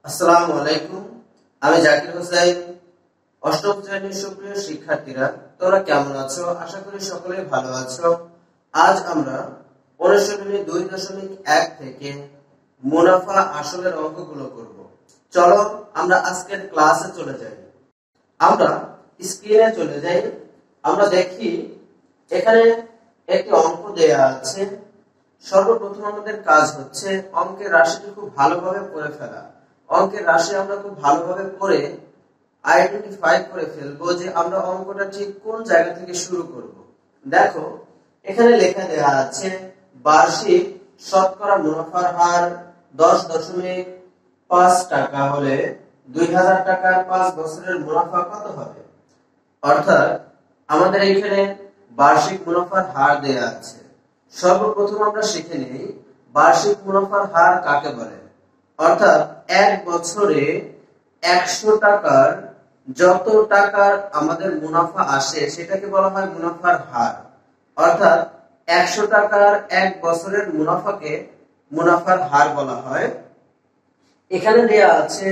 আসসালামু আলাইকুম। আমি জাকির হোসেন। অষ্টম শ্রেণীর সুপ্রিয় শিক্ষার্থীরা, তোমরা কেমন আছো? আশা করি সকলেই ভালো আছো। আজ আমরা অনুশীলনী 2.1 থেকে মুনাফা আসলের অঙ্কগুলো করব। চলো আমরা আজকের ক্লাসে চলে যাই। আমরা স্ক্রিনে চলে যাই। আমরা দেখি এখানে একটি অঙ্ক দেয়া আছে। সর্বপ্রথম আমাদের কাজ হচ্ছে অঙ্কের রাশিটি খুব ভালোভাবে পড়ে ফেলা। অঙ্কের রাশি আমরা খুব ভালোভাবে পড়ে আইডেন্টিফাই করে ফেলবো যে আমরা অঙ্কটা ঠিক কোন জায়গা থেকে শুরু করব। দেখো এখানে লেখা দেয়া আছে বার্ষিক শতকরা মুনাফার হার 10.5 টাকা হলে 2000 টাকার 5 বছরের মুনাফা কত হবে? অর্থাৎ আমাদের এখানে বার্ষিক মুনাফার হার দেয়া আছে। সর্বপ্রথম আমরা শিখে নিই বার্ষিক মুনাফার হার কাকে বলে। অর্থাৎ এক বছরে 100 টাকার যত টাকার আমাদের মুনাফা আসে সেটাকে বলা হয় মুনাফার হার। অর্থাৎ 100 টাকার এক বছরের মুনাফাকে মুনাফার হার বলা হয়। এখানে দেয়া আছে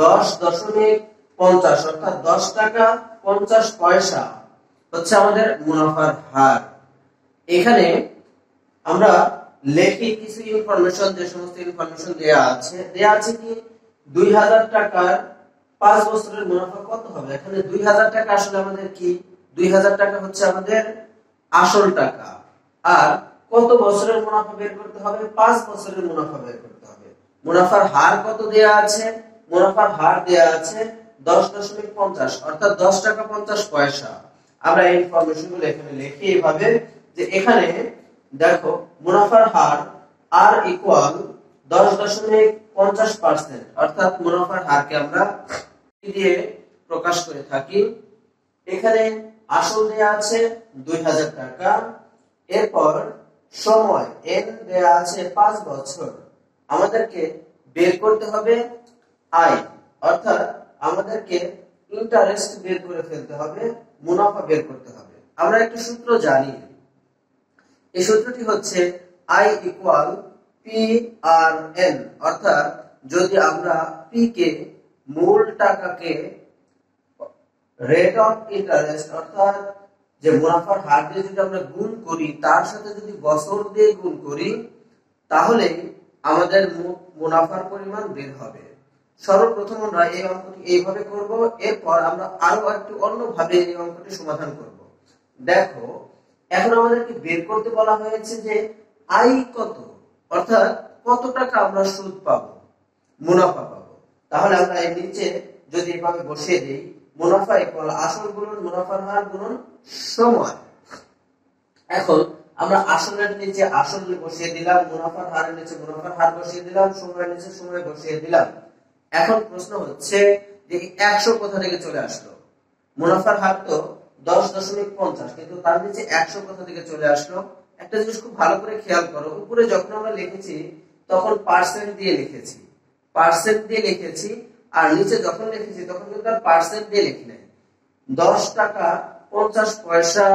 10.50 অর্থাৎ 10 টাকা 50 পয়সা হচ্ছে আমাদের মুনাফার হার। এখানে আমরা লেখি কিছু ইনফরমেশন, যে সমস্ত ইনফরমেশন দেয়া আছে কি 2000 টাকার 5 বছরের মুনাফা কত হবে। এখানে 2000 টাকা আসলে আমাদের কি 2000 টাকা হচ্ছে আমাদের আসল টাকা। আর কত বছরের মুনাফা বের করতে হবে? 5 বছরের মুনাফা বের করতে হবে। মুনাফার হার কত দেয়া আছে? মুনাফার হার দেয়া আছে 10.50 অর্থাৎ 10 টাকা 50 পয়সা। আমরা এই ইনফরমেশনগুলো এখানে লিখি এইভাবে যে এখানে দেখো মুনাফার হার আর ইকুয়াল 10.50% অর্থাৎ মুনাফার হারকে আমরা দিয়ে প্রকাশ করে থাকি। এখানে আসল দেয়া আছে 2000 টাকা। এরপর সময় n দেয়া আছে 5 বছর। আমাদেরকে বের করতে হবে আয়, অর্থাৎ আমাদেরকে ইন্টারেস্ট বের করে ফেলতে হবে, মুনাফা বের করতে হবে। আমরা একটা সূত্র জানি, এই সূত্রটি হচ্ছে I ইকুয়াল PRN। অর্থাৎ যদি আমরা P কে মূল টাকাকে রেট অফ ইন্টারেস্ট অর্থাৎ যে মুনাফার হার দিয়ে যদি আমরা গুণ করি, তার সাথে যদি বছর দিয়ে গুণ করি, তাহলে আমাদের মুনাফার পরিমাণ বের হবে। সর্বপ্রথম আমরা এই অঙ্কটি এইভাবে করব। এরপর আমরা আরো একটু অন্যভাবে এই অঙ্কটি সমাধান করব। দেখো এখন আমাদেরকে বের করতে বলা হয়েছে যে আয় কত, অর্থাৎ কত টাকা আমরা সুদ পাবো, মুনাফা পাবো। তাহলে আমরা এর নিচে যদি এভাবে বসিয়ে দেই মুনাফা ইকুয়াল আসল গুণন মুনাফার হার গুণন সময়। এখন আমরা আসলের নিচে আসল বসিয়ে দিলাম, মুনাফার হারের নিচে মুনাফার হার বসিয়ে দিলাম, সময়ের নিচে সময় বসিয়ে দিলাম। এখন প্রশ্ন হচ্ছে যে 100 কোথা থেকে চলে আসলো? মুনাফার হার তো 10.50 কিন্তু তার নিচে 100 কোথা থেকে চলে আসলো? একটা জিনিস খুব ভালো করে খেয়াল করো, উপরে যখন আমরা লিখেছি তখন পার্সেন্ট দিয়ে লিখেছি, আর নিচে যখন লিখেছি তখন কিন্তু আর পার্সেন্ট দিয়ে লিখি নাই। 10 টাকা 50 পয়সা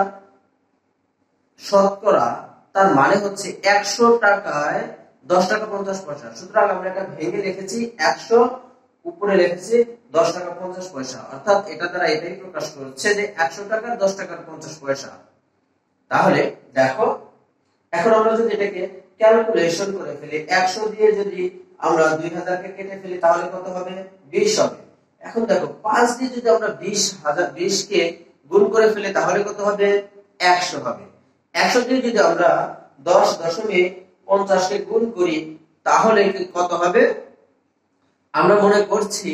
শতকরা, তার মানে হচ্ছে 100 টাকায় 10 টাকা 50 পয়সা। সুতরাং আমরা এটা ভেঙে লিখেছি 100, উপরে লিখেছি 10 টাকা 50 পয়সা। অর্থাৎ এটা দ্বারা এটাই প্রকাশ করছে যে 100 টাকার 10 টাকার 50 পয়সা। তাহলে দেখো এখন আমরা যদি এটাকে ক্যালকুলেশন করে ফেলি, 100 দিয়ে যদি আমরা 2000 কে কেটে ফেলি তাহলে কত হবে? 20 হবে। এখন দেখো 5 দিয়ে যদি আমরা 20 কে গুণ করে ফেলি তাহলে কত হবে? 100 হবে। 100 দিয়ে যদি আমরা 10.50 কে গুণ করি তাহলে কত হবে? আমরা মনে করছি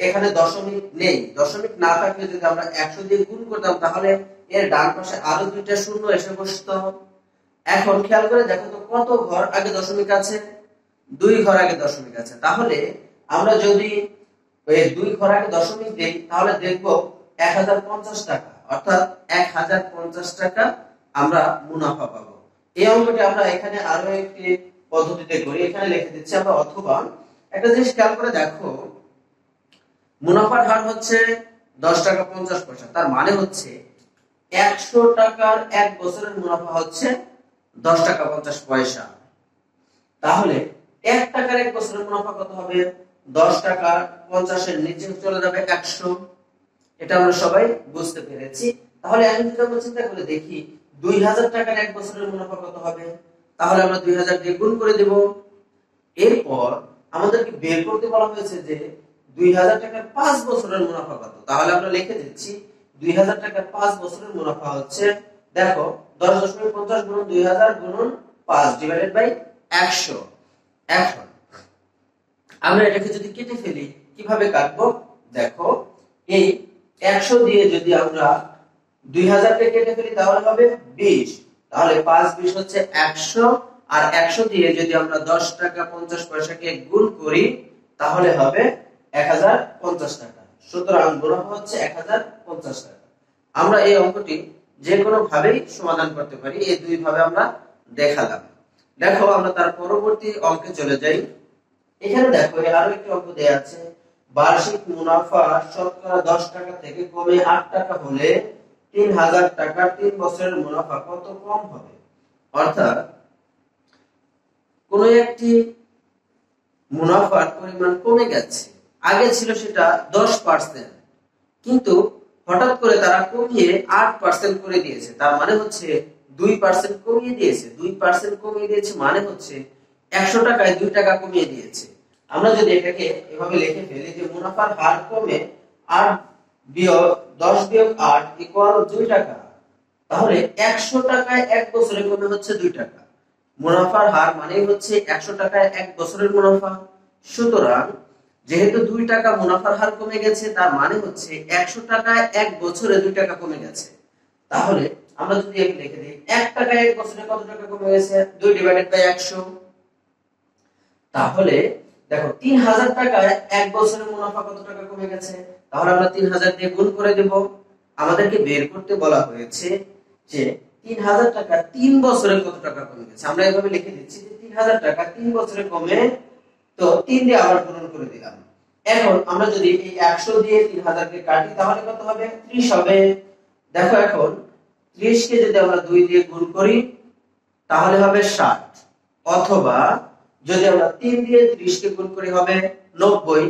এখানে দশমিক নেই, দশমিক না থাকলে যদি আমরা 100 দিয়ে গুণ করতাম তাহলে এর ডান পাশে আরো দুইটা শূন্য এসে বসতো। এখন খেয়াল করে দেখো তো কত ঘর আগে দশমিক আছে? 2 ঘর আগে দশমিক আছে। তাহলে আমরা যদি এই 2 ঘর আগে দশমিক দেই তাহলে দেখব 1050 টাকা, অর্থাৎ 1050 টাকা আমরা মুনাফা পাবো। এই অঙ্কটি আমরা এখানে আরো একটি পদ্ধতিতে করি, এখানে লিখে দিচ্ছি আমরা। অথবা একটা জিনিস খেয়াল করে দেখো, মুনাফার হার হচ্ছে 10 টাকা 50 পয়সা, তার মানে হচ্ছে 100 টাকার এক বছরের মুনাফা হচ্ছে 10 টাকা 50 পয়সা। তাহলে 1 টাকার এক বছরের মুনাফা কত হবে? 10 টাকা 50-এর নিচে চলে যাবে 100। এটা আমরা সবাই বুঝতে পেরেছি। তাহলে এখন যদি আমরা চিন্তা করে দেখি 2000 টাকার এক বছরের মুনাফা কত হবে, তাহলে আমরা 2000 দিয়ে গুণ করে দেব। এরপর আমাদেরকে বের করতে বলা হয়েছে যে 2000 টাকার 5 বছরের মুনাফা কত। তাহলে আমরা লিখে দিচ্ছি 2000 টাকার 5 বছরের মুনাফা হচ্ছে, দেখো 10.50 গুণন 2000 গুণন 5 ডিভাইডেড বাই 100। এখন আমরা এটাকে যদি কেটে ফেলি, কিভাবে কাটবো দেখো, এই 100 দিয়ে যদি আমরা 2000 কে কেটে ফেলি তাহলে হবে 20। তাহলে 5 20 হচ্ছে 100, আর 100 দিয়ে যদি আমরা 10 টাকা 50 পয়সাকে গুণ করি তাহলে হবে 1050 টাকা। সুতরাং মুনাফা হচ্ছে 1050 টাকা। আমরা এই অঙ্কটি যে কোনো ভাবেই সমাধান করতে পারি, এই দুই ভাবে আমরা দেখালাম। দেখো আমরা তার পরবর্তী অঙ্কে চলে যাই। এখানে দেখো আরো একটি অঙ্ক দেয়া আছে, বার্ষিক মুনাফা শতকরা 10 টাকা থেকে কমে 8 টাকা হলে 3000 টাকার 3 বছরের মুনাফা কত কম হবে। অর্থাৎ কোন একটি মুনাফার পরিমাণ কমে গেছে, আগে ছিল সেটা 10%, কিন্তু হঠাৎ করে তারা কমিয়ে 8% করে দিয়েছে। তার মানে হচ্ছে 2% কমিয়ে দিয়েছে। 2% কমিয়ে দিয়েছে মানে হচ্ছে 100 টাকায় 2 টাকা কমিয়ে দিয়েছে। আমরা যদি এটাকে এভাবে লিখে ফেলি যে মুনাফার হার কমে 8 বিয়োগ 10 বিয়োগ 8 ইকুয়াল 2 টাকা, তাহলে 100 টাকায় এক বছরে কমে হচ্ছে 2 টাকা। মুনাফার হার মানেই হচ্ছে 100 টাকায় এক বছরের মুনাফা। সুতরাং যেহেতু 2 টাকা মুনাফার হার কমে গেছে, তার মানে হচ্ছে 100 টাকায় এক বছরে 2 টাকা কমে গেছে। তাহলে আমরা যদি এখানে লিখে দিই 1 টাকায় এক বছরে কত টাকা কমে গেছে, 2 ডিভাইডেড বাই 100। তাহলে দেখো 3000 টাকায় এক বছরের মুনাফা কত টাকা কমে গেছে, তাহলে আমরা 3000 দিয়ে গুণ করে দেব। আমাদেরকে বের করতে বলা হয়েছে যে 3000 টাকা 3 বছরে কত টাকা কমে গেছে। আমরা এভাবে লিখে দিচ্ছি যে 3000 টাকা 3 বছরে কমে, তো 3 দিয়ে আবার গুণ করে দিলাম। এখন আমরা যদি এই 100 দিয়ে 3000 কে কাটি তাহলে কত হবে, 30 হবে। দেখো এখন 30 কে যদি আমরা 2 দিয়ে গুণ করি তাহলে হবে 60, অথবা যদি আমরা 3 দিয়ে 30 কে গুণ করি হবে 90,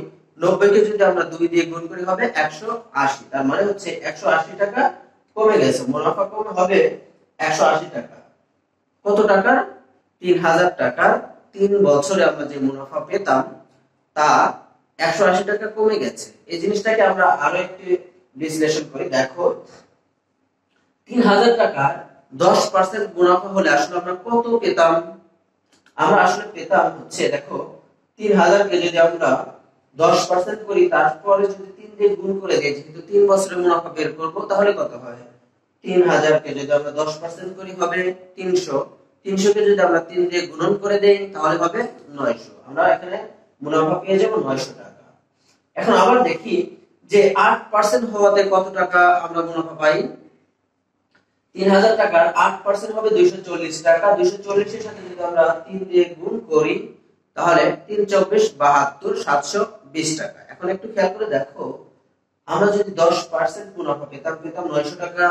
90 কে যদি আমরা 2 দিয়ে গুণ করি হবে 180। তার মানে হচ্ছে 180 টাকা কমে গেছে, মুনাফা কমে হবে 180 টাকা। কত টাকা, 3000 টাকা 3 বছরে আমরা যে মুনাফা পেতাম তা 180 টাকা কমে গেছে। এই জিনিসটাকে আমরা আরো একটু বিশ্লেষণ করি। দেখো 3000 টাকার 10% মুনাফা হলে আসলে আমরা কত পেতাম। আমরা আসলে পেতাম হচ্ছে, দেখো 3000 কে যদি আমরা 10% করি তারপরে যদি 3 দিয়ে গুণ করে দেই, যেহেতু 3 বছরের মুনাফা বের করব, তাহলে কত হয়, 3000 কে যদি আমরা 10% করি হবে 300, 300 কে যদি আমরা 3 দিয়ে গুণন করে দেই তাহলে হবে 900। আমরা এখানে মুনাফা পেয়ে যাব 900 টাকা। এখন আবার দেখি যে 8% হওয়াতে কত টাকা আমরা মুনাফা পাই। 3000 টাকার 8% হবে 240 টাকা। 240 এর সাথে যদি আমরা 3 দিয়ে গুণ করি তাহলে 3 24 72 720 টাকা। এখন একটু খেয়াল করে দেখো, আমরা যদি 10% মুনাফা পেতাম 900 টাকা,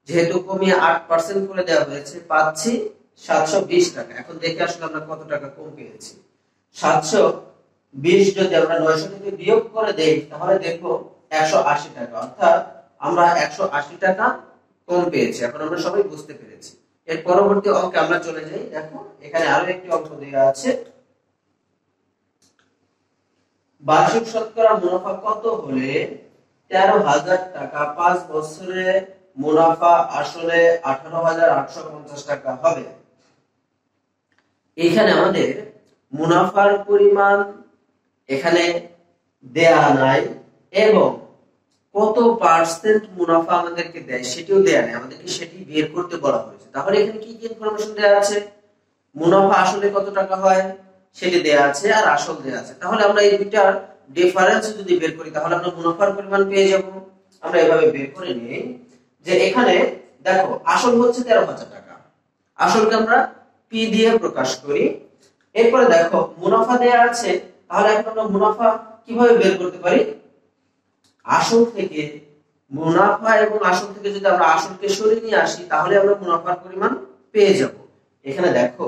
যেহেতু কমিয়ে 8% করে দেওয়া হয়েছে পাচ্ছি 720 টাকা। এখন দেখে আসলে আমরা কত টাকা কম পেয়েছি। 720 যদি আমরা 900 থেকে বিয়োগ করে দেই তাহলে দেখো 180 টাকা, অর্থাৎ আমরা 180 টাকা কম পেয়েছি। এখন আমরা সবাই বুঝতে পেরেছি। এর পরবর্তী অঙ্কে আমরা চলে যাই। দেখো এখানে আরো একটি অঙ্ক দেওয়া আছে, বার্ষিক শতকরা মুনাফা কত হলে 13000 টাকা 5 বছরে মুনাফা আসলে 18850 টাকা হবে। এখানে আমাদের মুনাফার পরিমাণ এখানে দেয়া নাই এবং কত পার্সেন্ট মুনাফা আমাদেরকে দেয় সেটিও দেয়া নাই, আমাদেরকে সেটি বের করতে বলা হয়েছে। তাহলে এখানে কি কি ইনফরমেশন দেয়া আছে, মুনাফা আসলে কত টাকা হয় সেটি দেয়া আছে আর আসল দেয়া আছে। তাহলে আমরা এই দুইটার ডিফারেন্স যদি বের করি তাহলে আমরা মুনাফার পরিমাণ পেয়ে যাব। আমরা এভাবে বের করে নিই যে এখানে দেখো আসল হচ্ছে 13000 টাকা, আসলকে আমরা পি দিয়ে প্রকাশ করি। এরপরে দেখো মুনাফা দেয়া আছে, তাহলে এখন আমরা মুনাফা কিভাবে বের করতে পারি, আসল থেকে মুনাফা এবং আসল থেকে যদি আমরা আসলকে সরিয়ে নিয়ে আসি তাহলে আমরা মুনাফার পরিমাণ পেয়ে যাব। এখানে দেখো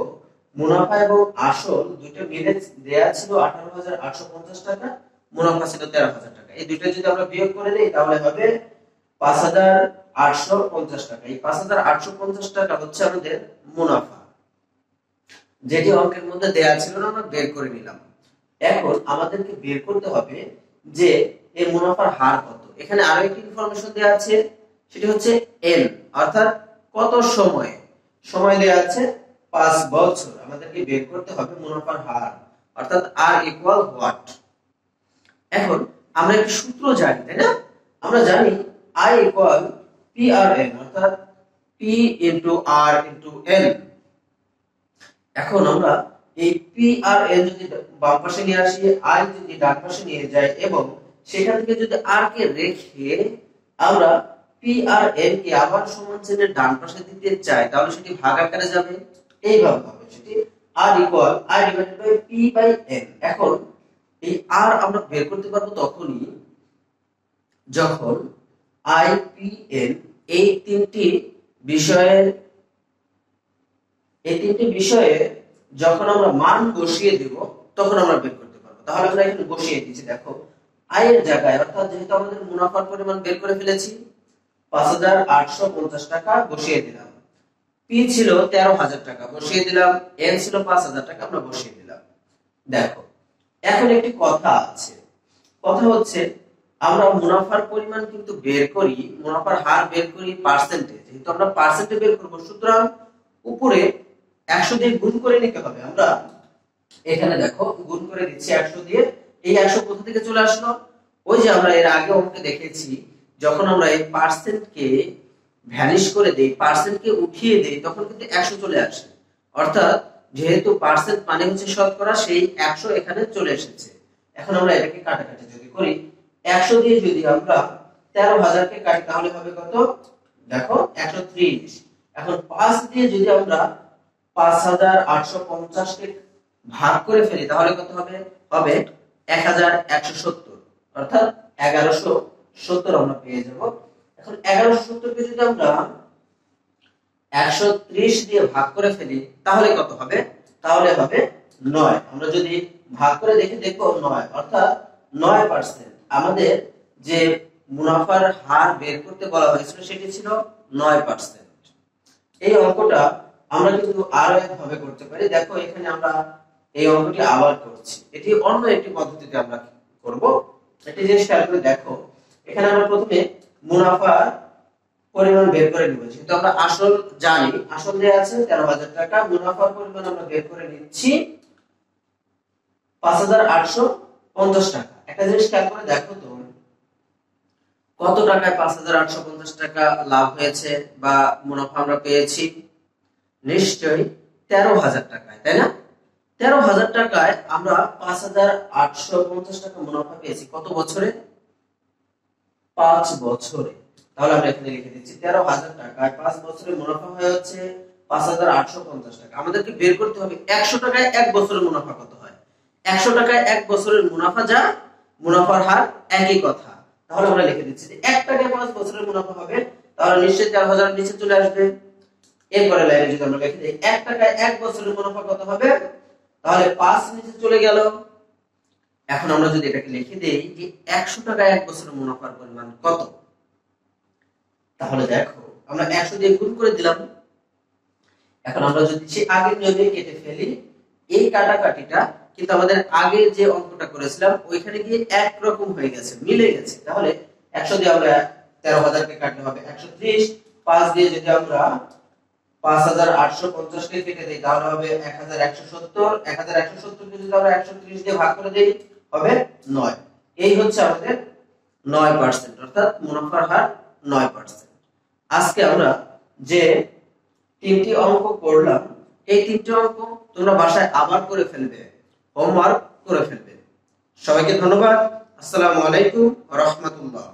মুনাফা এবং আসল দুইটা মিলে দেয়া ছিল 18,850 টাকা, মুনাফা ছিল 13,000 টাকা। এই দুইটা যদি আমরা বিয়োগ করে দেই তাহলে হবে 5,850 টাকা। এই 5,850 টাকা হচ্ছে আমাদের মুনাফা, যেটি অঙ্কের মধ্যে দেয়া ছিল না, আমরা বের করে নিলাম। এখন আমাদেরকে বের করতে হবে যে এই মুনাফার হার কত। এখানে আরো একটি ইনফরমেশন দেয়া আছে, সেটি হচ্ছে এন, অর্থাৎ কত সময় দেয়া আছে 5 বছর। আমাদেরকে বের করতে হবে মুনাফার হার, অর্থাৎ আর ইকুয়াল হোয়াট। এখন আমরা একটি সূত্র জানি, তাই না? আমরা জানি I equal P R N, অর্থাৎ P into R into N. এখন আমরা এই পি আর এন যদি বাম পাশে নিয়ে আসি, আই যদি ডান পাশে নিয়ে যাই এবং সেখান থেকে যদি আর কে রেখে আমরা পি আর এন কে আবার সমান চিহ্নের ডান পাশে দিতে চাই, তাহলে সেটি ভাগ আকারে যাবে, এইভাবে হবে। সেটি R equal I divided by P by N. এখন এই আর আমরা বের করতে পারবো তখনই যখন আই পি এন এই তিনটি বিষয়ে যখন আমরা মান বসিয়ে দেব তখন আমরা বের করতে পারবো। তাহলে আমরা এখানে বসিয়ে দিয়েছি, দেখো আই এর জায়গায়, অর্থাৎ যেহেতু আমাদের মুনাফার পরিমাণ বের করে ফেলেছি 5,850 টাকা বসিয়ে দিলাম, পি ছিল 13,000 টাকা বসিয়ে দিলাম, এন ছিল 5,000 টাকা আমরা বসিয়ে দিলাম। দেখো এখন একটি কথা আছে, কথা হচ্ছে আমরা মুনাফার পরিমাণ কিন্তু বের করি, মুনাফার হার বের করি পার্সেন্টেজ, যেহেতু আমরা পার্সেন্টে বের করব, সুতরাং উপরে 100 দিয়ে গুণ করে নিতে হবে। আমরা এখানে দেখো গুণ করে দিচ্ছি 100 দিয়ে। এই 100 কোথা থেকে চলে আসলো? ওই যে আমরা এর আগে অঙ্কে দেখেছি, যখন আমরা এই পার্সেন্টকে ভ্যানিশ করে দেই, পার্সেন্টকে উঠিয়ে দেই, তখন কিন্তু 100 চলে আসে। অর্থাৎ যেহেতু পার্সেন্ট মানে হচ্ছে শতকরা, সেই 100 এখানে চলে এসেছে। এখন আমরা এটাকে কাটাকাটি যদি করি, 100 দিয়ে যদি আমরা 13,000 কে কাটি তাহলে হবে কত? দেখো 130। এখন 5 দিয়ে যদি আমরা 5,850 কে ভাগ করে ফেলি তাহলে কত হবে? হবে 1,170, অর্থাৎ 1170 আমরা পেয়ে যাব। এখন 1170 কে যদি আমরা 130 দিয়ে ভাগ করে ফেলি তাহলে কত হবে? তাহলে হবে 9। আমরা যদি ভাগ করে দেখে দেখব 9, অর্থাৎ 9%। আমাদের যে মুনাফার হার বের করতে বলা হয়েছিল সেটি ছিল 9%। এই অঙ্কটা আমরা কিন্তু আরো একভাবে করতে পারি। দেখো এখানে আমরা এই অঙ্কটি আবার করছি, এটি অন্য একটি পদ্ধতিতে আমরা করব। একটি জিনিস খেয়াল করে দেখো, এখানে আমরা প্রথমে মুনাফার পরিমাণ বের করে নিব। যেহেতু আমরা আসল জানি, আসল দেয়া আছে 13,000 টাকা, মুনাফার পরিমাণ আমরা বের করে নিচ্ছি 5,850 টাকা। একটা জিনিস খেয়াল করে দেখো তো, কত টাকায় 5,850 টাকা লাভ হয়েছে বা মুনাফা আমরা পেয়েছি? নিশ্চয়ই 13,000 টাকায়, তাই না? 13,000 টাকায় আমরা 5,850 টাকা মুনাফা পেয়েছি। কত বছরে? 5 বছরে। তাহলে আমরা এখানে লিখে দিচ্ছি 13,000 টাকায় 5 বছরে মুনাফা হয়ে হচ্ছে 5,850 টাকা। আমাদেরকে বের করতে হবে 100 টাকায় 1 বছরের মুনাফা কত হয়। 100 টাকায় 1 বছরের মুনাফা যা, মুনাফার হার একই কথা। তাহলে আমরা লিখে দিচ্ছি যে 1 টাকায় 5 বছরের মুনাফা হবে, তাহলে নিশ্চয়ই 13,000 নিচে চলে আসবে। এরপরে লাইনে যদি আমরা লিখে দিই 1 টাকায় 1 বছরের মুনাফা কত হবে, তাহলে 5 নিচে চলে গেল। এখন আমরা যদি এটাকে লিখে দেই যে 100 টাকায় 1 বছরের মুনাফার পরিমাণ কত, তাহলে দেখো আমরা 100 দিয়ে গুণ করে দিলাম। এখন আমরা যদি সে আগের নিয়মে কেটে ফেলি, এই কাটাকাটিটা কিন্তু আমাদের আগে যে অঙ্কটা করেছিলাম ওইখানে গিয়ে এক রকম হয়ে গেছে, মিলে গেছে। তাহলে 100 দিয়ে আমরা 13,000 কে কাটলে হবে 130, 5 দিয়ে যদি আমরা 5,850 কে কেটে দেই তাহলে হবে 1,170, 1,170 কে যদি আমরা 130 দিয়ে ভাগ করে দেই হবে 9। এই হচ্ছে আমাদের 9%, অর্থাৎ মুনাফার হার 9%। আজকে আমরা যে তিনটি অঙ্ক করলাম, এই তিনটি অঙ্ক তোমরা বাসায় আবার করে ফেলবে, হোমওয়ার্ক করে ফেলবে। সবাইকে ধন্যবাদ। আসসালামু আলাইকুম ওয়া রাহমাতুল্লাহ।